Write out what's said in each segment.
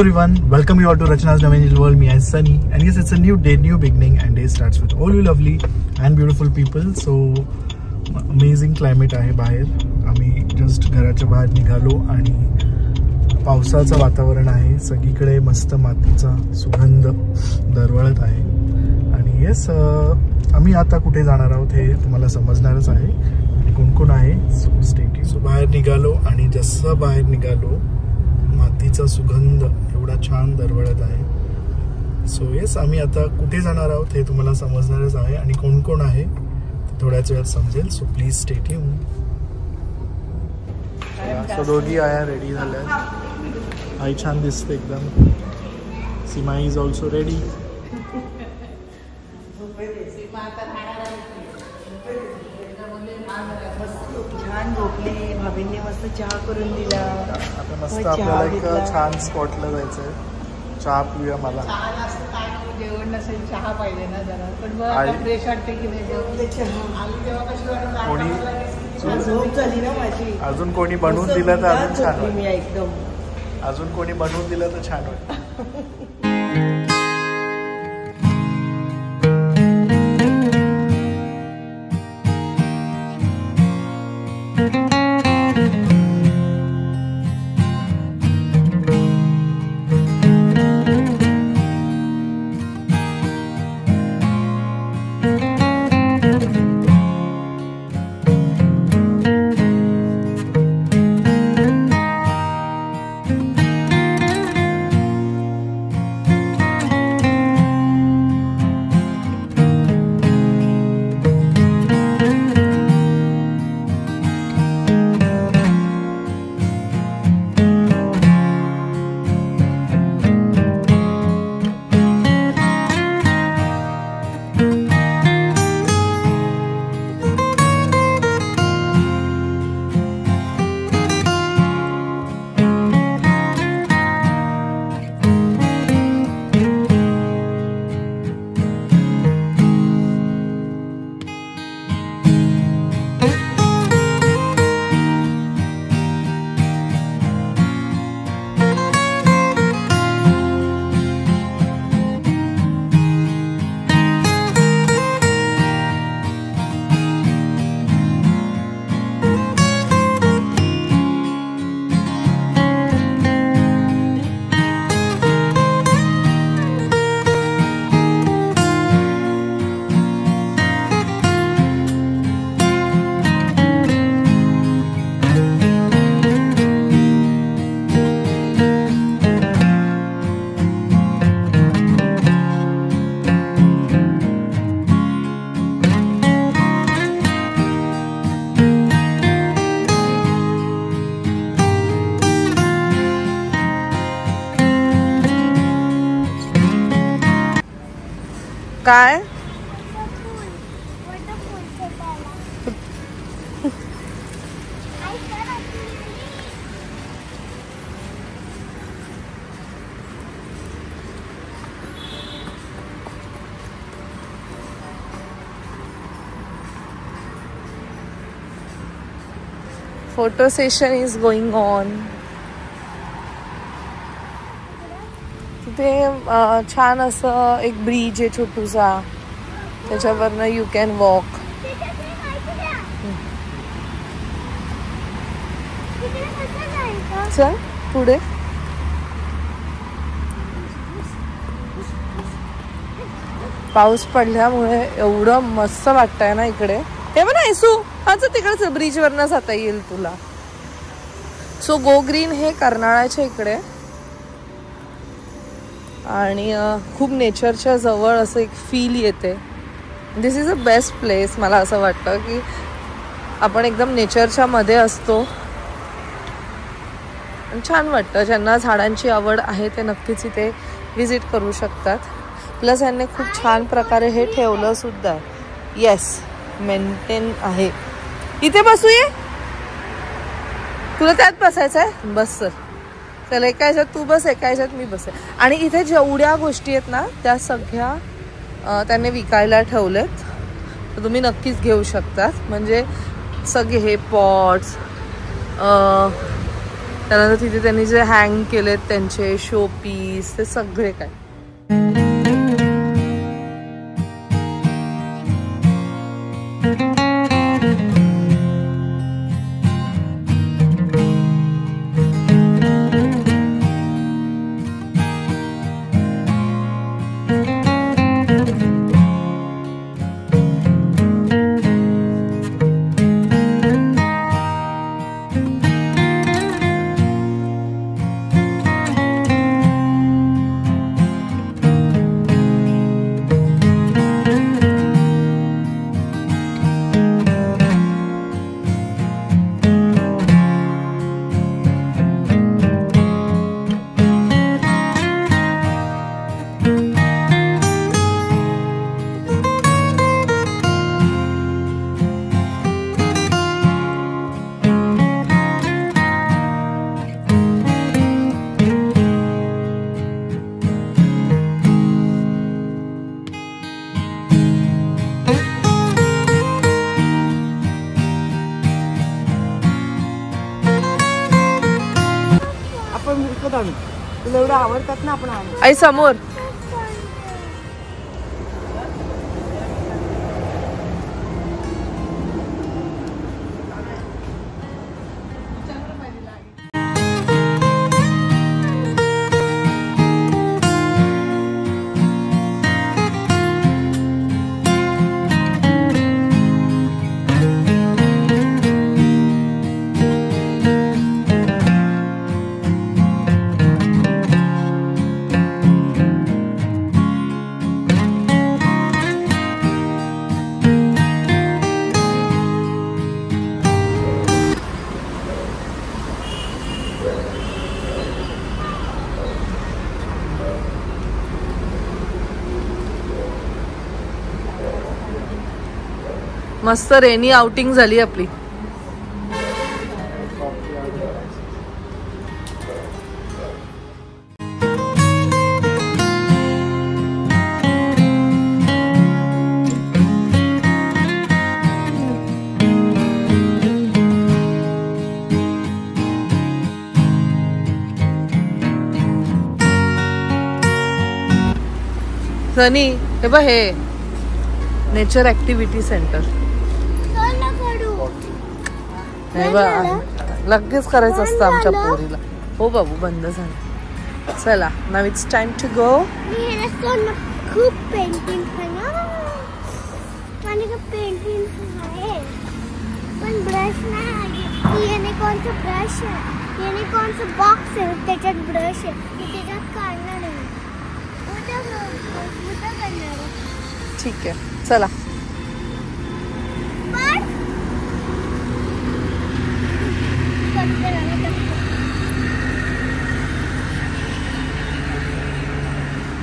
everyone, welcome you all to Rachna's Naveen World. Me as Sunny, and yes, it's a new day, new beginning, and day starts with all you lovely and beautiful people. So amazing climate आहे बाहेर. आम्ही just घराच्या बाहेर निघालो आणि पावसाचं वातावरण आहे. सगळीकडे मस्त मातीचा सुगंध दरवळत आहे. आणि येस, आम्ही आता कुठे जाणार आहोत हे तुम्हाला समजणारच आहे. आणि कोण कोण आहे, सो स्टे ट्यून. सो बाहेर निघालो आणि जसं बाहेर निघालो मातीचा सुगंध एवढा छान दरवळत आहे. सो येस, आम्ही आता कुठे जाणार आहोत हे तुम्हाला समजणारच आहे. आणि कोण कोण आहे ते थोड्याच वेळात समजेल. So please stay tune. So दोघी आया रेडी झाल्या. आई छान दिसते एकदम. सीमा इज ऑल्सो रेडी. छान झोपली. भाभींनी मस्त चहा करून दिला. आता मस्त आपल्याला एक छान स्पॉटला जायचंय. चहा पिऊया. मला जेवण नसेल चहा पाहिजे ना जरा. पण फ्रेश वाटते की नाही चहा. कोणी झोप झाली ना माझी. अजून कोणी बनवून दिलं तर अजून छान. मी एकदम अजून कोणी बनवून दिलं तर छान वाटतं. काय photo session is going on. तिथे छान असं एक ब्रिज आहे छोटूसा. त्याच्यावरनं यू कॅन वॉक. चल पुढे. पाऊस पडल्यामुळे एवढं मस्त वाटतंय ना इकडे. हे बघ ना येसू, आता तिकडेच ब्रिज वरनं जाता येईल तुला. सो गो ग्रीन हे कर्नाळाच्या इकडे आणि खूप नेचरच्या जवळ असं एक फील येते. दिस इज अ बेस्ट प्लेस. मला असं वाटतं की आपण एकदम नेचरच्या मध्ये असतो. छान वाटतं. ज्यांना झाडांची आवड आहे ते नक्कीच इथे विजिट करू शकतात. प्लस यांनी खूप छान प्रकारे हे ठेवलं सुद्धा. येस, मेंटेन आहे. इथे बसूये. तुला त्यात बसायचं आहे? बस सर. त्याला एका ह्याच्यात तू बस, एका ह्याच्यात मी बसे. आणि इथे जेवढ्या गोष्टी आहेत ना त्या सगळ्या त्यांनी विकायला ठेवलेत. तर तुम्ही नक्कीच घेऊ शकतात. म्हणजे सगळे हे पॉट्स, त्यानंतर तिथे त्यांनी जे हँग केलेत त्यांचे शो पीस ते सगळे काय. तुला एवढं आवडतात ना आपण आई समोर. मस्त रेनी आउटिंग झाली आपली. सनी हे बघ, हे नेचर ऍक्टिव्हिटी सेंटर. लगेच करायचं असतं आमच्या पोरीला. हो बाबू बंद झालं. चला नाव इट्स टाइम टू गो. खूप पेंटिंग आहे पण ब्रश नाही. याने कोणतं ब्रश आहे, याने कोणतं बॉक्स आहे त्याच्यात ब्रश आहे, त्याच्यात काढणार नाही. उद्या करणार. ठीक आहे चला.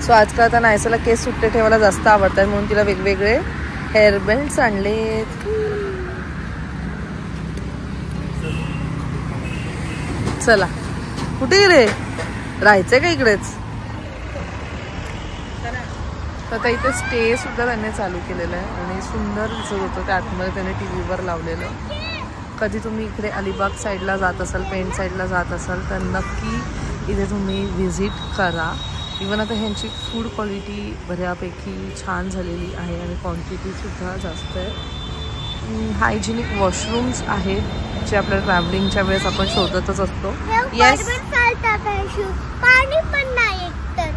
सो आजकाल आता नायसाला केस सुट्टे ठेवायला जास्त आवडतात म्हणून तिला वेगवेगळे हेअर बेल्ट्स आणलेत. चला कुठे रे, राहायचंय का इकडेच. आता इथे स्टे सुद्धा त्यांनी चालू केलेलं आहे आणि सुंदर दिसत होतं. त्या आतमध्ये त्याने टीव्हीवर लावलेलं. कधी तुम्ही इकडे अलिबाग साईडला जात असाल, पेंट साईडला जात असाल तर नक्की इथे तुम्ही व्हिजिट करा. इवन आता ह्यांची फूड क्वालिटी बऱ्यापैकी छान झालेली आहे आणि क्वांटिटीसुद्धा जास्त आहे. हायजिनिक वॉशरूम्स आहेत जे आपल्या ट्रॅव्हलिंगच्या वेळेस आपण शोधतच असतो. येस पाणी पण नाही एकतर,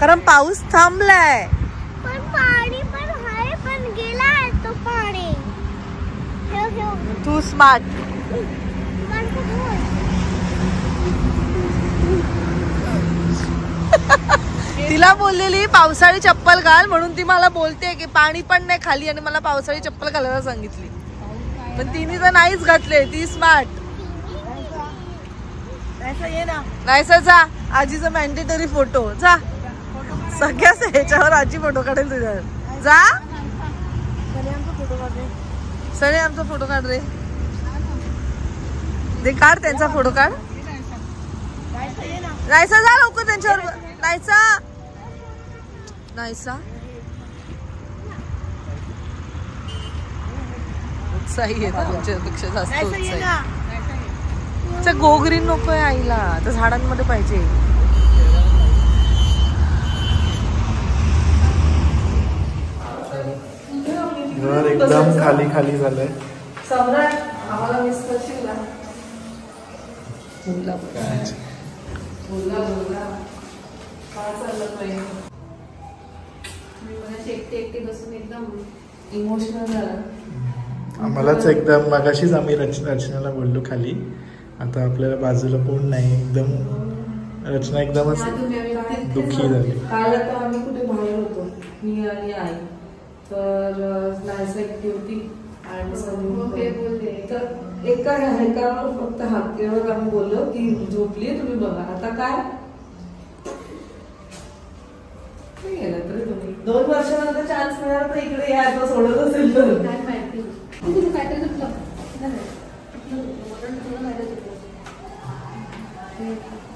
कारण पाऊस थांबलाय. पण पाणी पण आहे, पण गेला आहे तो पाणी. तू स्मार्ट. तिला बोललेली पावसाळी चप्पल घाल म्हणून ती मला बोलते की पाणी पण नाही खाली आणि मला पावसाळी चप्पल घालायला सांगितली, पण तिने तर नाहीच घातले. ती स्मार्ट. नाहीसा जा, आजीचा मॅन्डेटरी फोटो जा. सगळ्याच ह्याच्यावर आजी फोटो काढेल तुझ्या. जा सगळे आमचा फोटो काढ रे. दे काढ त्यांचा फोटो काढ. नाहीसा जा लवकर त्यांच्यावर. नाहीसा नाहीसा उत्साही आहे, तुमच्यापेक्षा जास्त उत्साही. गो ग्रीन नकोय आईला, तर झाडांमध्ये पाहिजे. घर एकदम खाली खाली झालंय. सम्राट आम्हाला मिस करशील ना? बोलला काय चाललं पाहिजे. एकटे एकटे बसून एकदम इमोशनल झालं. आम्हालाच एकदम मगाशीच आम्ही रचनाला बोललो खाली, आता आपल्याला बाजूला कोण नाही, एकदम रचना एकदमच दुःखी झाली. काल आता आम्ही कुठे बाहेर होतो, मी आणि आई, तर नाईस एकटी होती आणि बोलले तर एका ह्याच्यावर फक्त हाकेवर आम्ही बोललो की झोपली तुम्ही बघा. आता काय गेलं तरी तुम्ही 2 वर्षानंतर चान्स मिळाला तर इकडे या, आता सोडत असेल तर काय माहिती काय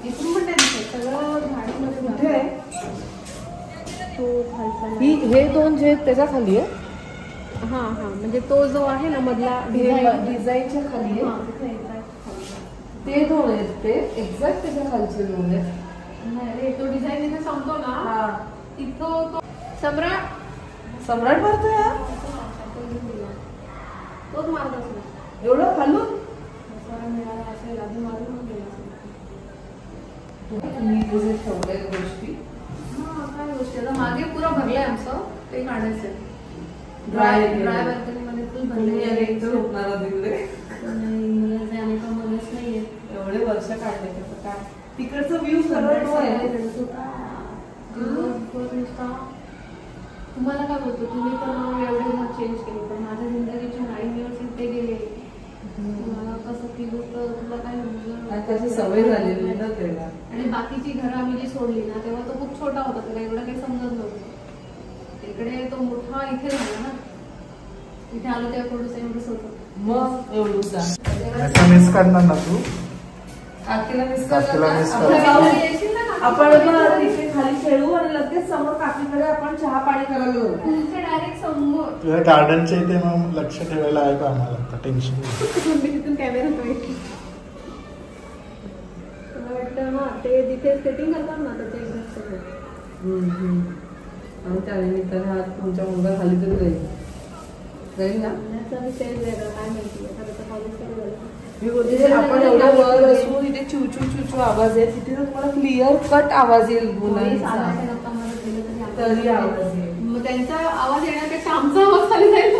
इथून पण सगळं झाडीमध्ये कुठे आहे? हे 2 जे आहेत त्याच्या खाली आहे. हा हा, म्हणजे तो जो आहे ना मधला डिझाईनच्या खाली आहे. ते 2 आहेत, ते एक्झॅक्ट त्याच्या खालचे 2 आहेत. नाही, तो डिझाईन इथे सांगतो ना तिथं तो सम्राट मारतोय हा? तोच मारत असेल. एवढं खालून मिळाला असेल, आधी मारून गेला गोष्टी. हा, काय गोष्टी आता मागे पुरा भरलंय आमचं, ते काढायचंय. ड्राय बाल्कनीमध्ये फुल भरले. झोपणार तिकडे जाणे का मलाच नाहीये. एवढे वर्ष काढले काय तिकडचं व्ह्यू तुम्हाला काय बोलतो, तुम्ही तर एवढे घर चेंज केले, पण माझ्या जिंदगीच्या 9 years ते गेले. मला कसं फील होतं तुला काय समजलं. त्याची सवय झालेली ना त्याला. आणि बाकीची घरं आम्ही जी सोडली ना तेव्हा तो खूप छोटा होता, त्याला एवढं काही समजत नव्हतं. इकडे तो मोठा इथे झाला ना, इथे आलो तेव्हा थोडंसं एवढंच होतं. मग एवढूसा मिस करणार ना तू? काकीला मिस काकीला मिस कर. आपण इथे खाली खेळू आणि लगेच समोर काकीकडे आपण चहा पाणी करायला जाऊ. डायरेक्ट समोर तुझ्या गार्डनच्या इथे मग लक्ष ठेवायला आहे का आम्हाला? आता टेन्शन तिथून कॅमेरा पाहिजे. वाटतं ना ते तिथे सेटिंग करतात ना, तर ते आणि त्यानिमित्ताने आज तुमच्या मुलगा खाली तरी जाईल ना. सेल वेगळं काय माहिती आता कॉलेज कधी झालं. मी बोलते आपण एवढ्या वर बसून इथे चुचू चुचू आवाज आहे, तिथे तुम्हाला क्लिअर कट आवाज येईल मुलांचा, तरी आवाज येईल. मग त्यांचा आवाज येण्यापेक्षा आमचा आवाज खाली जाईल.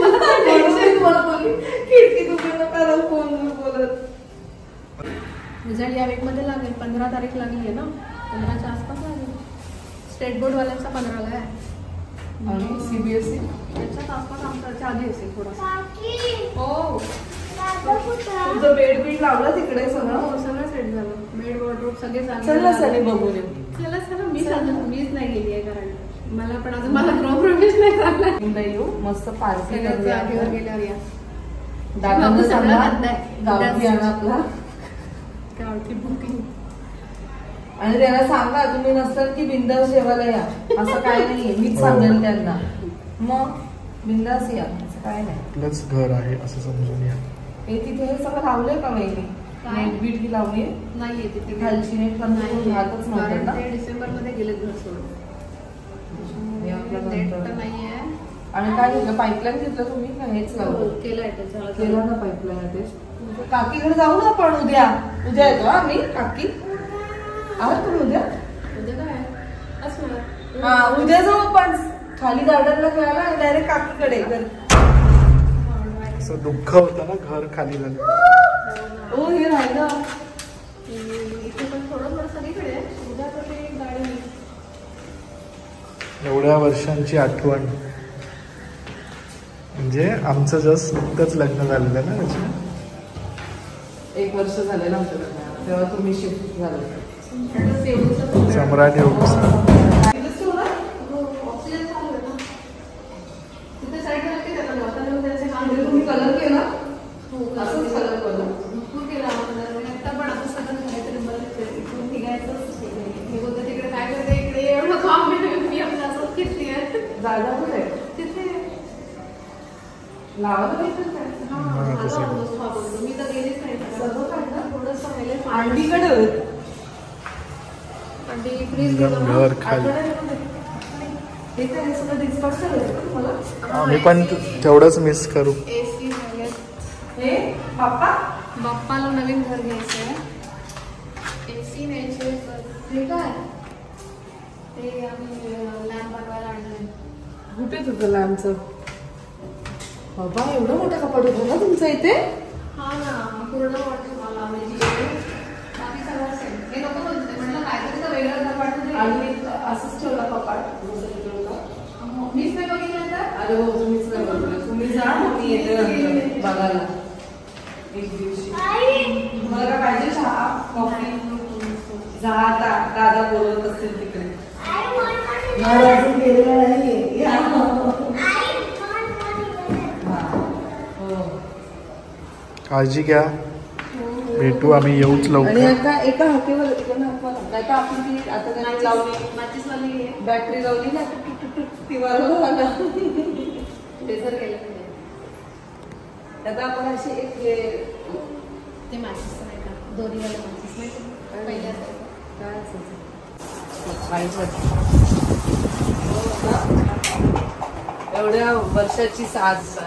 मला बोलली खिडकी तुम्ही नका फोन बोलत. रिझल्ट या वीक मध्ये लागेल. 15 तारीख लागली आहे ना, 15च्या आसपास लागेल. स्टेट बोर्ड वाल्यांचा 15ला आहे आणि सीबीएसई त्याच्याच आसपास आमच्या आधी असेल थोडासा. हो, तुझं बेड बीड लावलं तिकडे सगळं? सगळं सेट झालं. बेड वॉर्डरोब सगळे चला सगळे बघून येऊ. चला मीच नाही गेली आहे, कारण मला पण अजून माझा गृहप्रवेश नाही झाला. येऊ मस्त पार्टी गेल्यावर या आपला बुकिंग. आणि त्याला सांगा तुम्ही नसतात की बिंदास जेवायला या, असं काय नाहीये. मीच सांगेल त्यांना, मग बिंदास या, असं काय नाही. आपलंच घर आहे असं समजून या. हे तिथे हे सगळं लावलंय का वहिनी? नेट बीट ही लावली नाहीये तिथे. खालची नेट राहतच नव्हतं ना. ते डिसेंबर मध्ये गेले घर सोडून. नाहीये. आणि काय घेतलं? पाईपलाईन घेतलं तुम्ही का हेच लावलं? केलंय त्याच्याला. केलं ना पाईपलाईन. तेच काकीकडे जाऊ ना आपण उद्या. उद्या येतो आम्ही. काकी आहात तुम्ही उद्या? उद्या काय असणार? हा, उद्या जाऊ आपण खाली गार्डनला खेळायला आणि डायरेक्ट काकीकडे. असं दुःख होतं ना घर खाली झालं. हो, हे राहिलं इथे पण थोडं सगळीकडे. उद्या तर ते गाडी एवढ्या वर्षांची आठवण. म्हणजे आमचं जस्ट नुकतंच लग्न झालेलं ना त्याच्या. 1 वर्ष झालेलं आमच्या लग्नाला, तेव्हा तुम्ही शिफ्ट झालं. सम्राट येऊ तुम्ही कलर केला? असंच कलर केला. पण आता सगळं काहीतरी बरं निघायचं. हे बोलतं तिकडे काय करते, इकडे एवढं काम मी आपलं असंच घेतली आहे. जागा कुठे तिथे लावा तुम्ही? मी तर गेलीच नाही. सगळं काढलं. थोडं जसं पहिले अंडीकडे अंडी फ्रीज घर खाली. हे काय सगळं डिस्कस करायचं मला. आम्ही पण तेवढंच मिस करू. AC वगैरे. हे बाप्पाला नवीन घर घ्यायचंय. AC न्यायचे. हे काय ते आम्ही लॅम्प बनवायला आणलंय. कुठे तुझं लॅम्पचं? बाबा एवढं मोठं कपाट होतं ना तुमचं इथे? हा ना पूर्ण वाटतं मला बाकी सगळं असेल. हे नको बोलते म्हटलं काहीतरी तर वेगळं घर वाटतं. आणि असंच ठेवला कपाट. मीच नाही बघितलं तर. अरे हो तुम्हीच नाही बघितलं. तुम्ही जा मी येते नंतर बघायला एक दिवशी. तुम्हाला काय पाहिजे? चहा कॉफी? जा आता दादा बोलत असतील तिकडे. अजून गेलेला नाहीये. काळजी घ्या. भेटू आम्ही येऊच आणि लवकर. एका हातीवर नाही तर आपण ती आता त्यांनी लावली माचीसवाली आहे. बॅटरी लावली ना ती वाजवला ना लेझर केलं आता आपण अशी एक ते माचीस नाही का दोरीवाले माचीस नाही का पहिले असायचं. काय असायचं एवढ्या वर्षाची साज.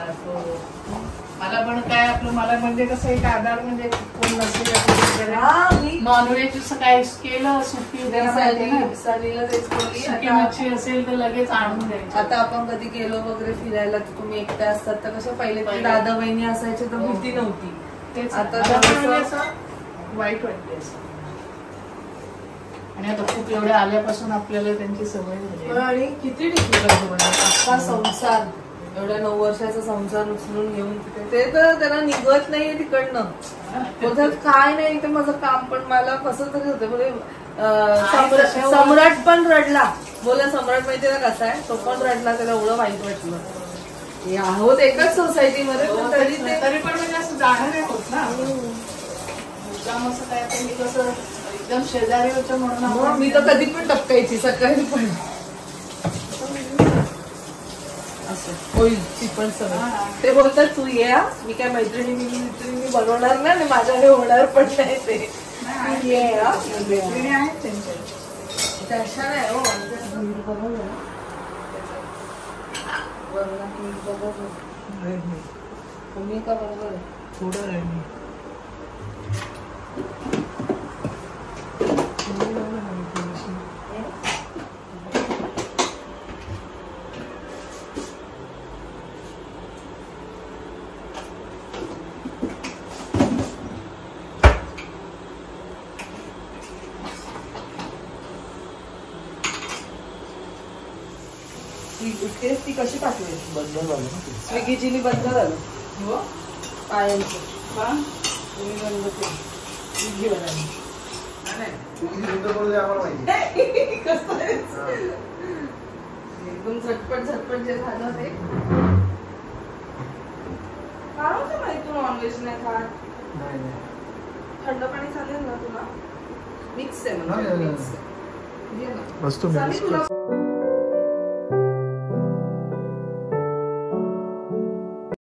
मला पण काय आपलं मला म्हणजे कसं एक आधार म्हणजे कोण नसेल नॉनव्हेज काय केलं सुकी सालीला तेच बोलली. सुकी मच्छी असेल तर लगेच आणून द्यायची. आता आपण कधी गेलो वगैरे फिरायला तर तुम्ही एकट्या असतात तर कसं पहिले दादा बहिणी असायचे तर भीती नव्हती. तेच आता म्हणजे असं वाईट वाटते असं. आणि आता खूप एवढ्या आल्यापासून आपल्याला त्यांची सवय झाली. आणि किती डिफिकल्ट अख्खा संसार एवढ्या 9 वर्षाचा संसार उचलून घेऊन ते तर त्याला निघत नाहीये तिकडनं. बोलतात काय नाही ते माझं काम पण मला कसं तरी होतं. म्हणजे सम्राट पण रडला. बोला सम्राट माहितीये ना कसा आहे तो पण रडला. त्याला एवढं वाईट वाटलं. हे आहोत एकाच सोसायटीमध्ये तरी पण म्हणजे असं जाणं नाही होत ना. मुद्दाम असं काय तर मी कसं एकदम शेजारी होतं म्हणून मी तर कधी पण टपकायची सकाळी पण असं होईल ती पण सगळं. ते बोलतात तू ये मी काय मैत्रिणी बनवणार ना आणि माझ्याकडे होणार पण नाही ते. ये आहेत त्यांच्या तशा नाही हो तुम्ही का बरोबर आहे थोडं राहिली. ती कशी पाठवेल? बंद झालं ना ते. स्विगीची बंद झालं हो पायांचं. तुम्ही बंद केलं. स्विगी वाल्यांनी. एकदम झटपट जे झालं ते काय होतं माहिती. तू नॉनव्हेज नाही खात. थंड पाणी चालेल ना तुला? मिक्स आहे म्हणजे बस तुम्ही